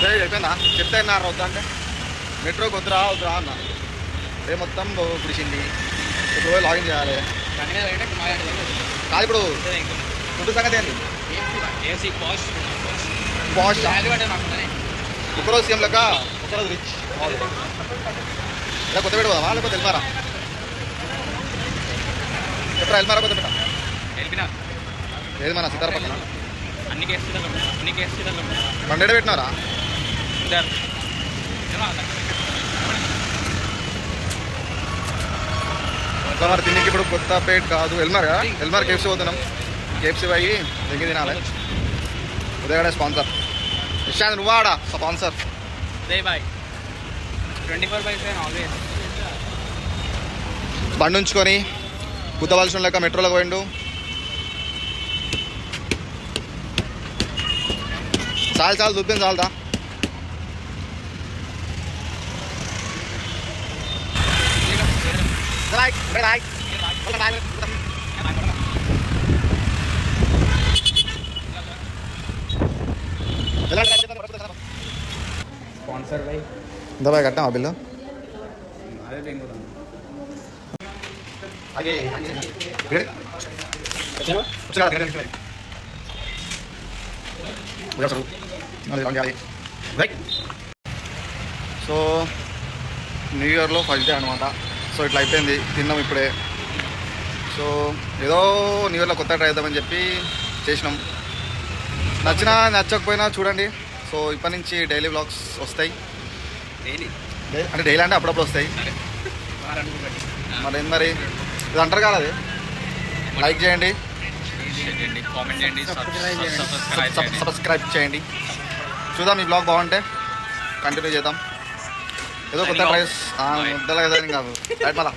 సరే అయిపోయిందా చెప్తే అన్నారు వద్దా అంటే మెట్రోకి వద్దురా వద్దురా అన్న రే మొత్తం కుడిచింది ఇప్పుడు లాగిన్ చేయాలి కాదు ఇప్పుడు ఫుడ్ సంగతి ఏంటి పాష్ ఒకరోజు సీఎం లెక్క ఒకరోజు రిచ్ ఇలా కొత్త పెడదామా లేకపోతే వెళ్ళమారా ఎప్పుడు వెళ్ళమారా కొత్త పెట్ట ఏది మన సిద్ధార పక్కన బండెడ పెట్టినారా ఇట్లా మరి తిన్నికి ఇప్పుడు కొత్తపేట కాదు ఎల్మార్ కేఎఫ్సీ పోతున్నాం కేఎఫ్సీ పోయి దగ్గర తినాలి ఉదయగడ స్పాన్సర్ ఇషాంత్ నువ్వాడా స్పాన్సర్ బండి ఉంచుకొని గుద్దవలసిన లెక్క మెట్రోలో పోయిండు చాలు దుబ్బింది చాలుదా ఎంత బాగా కట్టామా బిల్లు సో న్యూ ఇయర్లో ఫస్ట్ డే అనమాట సో ఇట్లా అయిపోయింది తిన్నాం ఇప్పుడే సో ఏదో న్యూ ఇయర్లో కొత్త ట్రై చేద్దామని చెప్పి చేసినాం నచ్చినా నచ్చకపోయినా చూడండి సో ఇప్పటి నుంచి డైలీ వ్లాగ్స్ వస్తాయి అంటే డైలీ అంటే అప్పుడప్పుడు వస్తాయి మరి ఇది అంటారు కదా అది లైక్ చేయండి కామెంట్ చేయండి సబ్స్క్రైబ్ చేయండి చూద్దాం ఈ బ్లాగ్ బాగుంటే కంటిన్యూ చేద్దాం ఏదో కొత్త ప్రైస్ వద్దలే కదా కాదు రైట్ మళ్ళా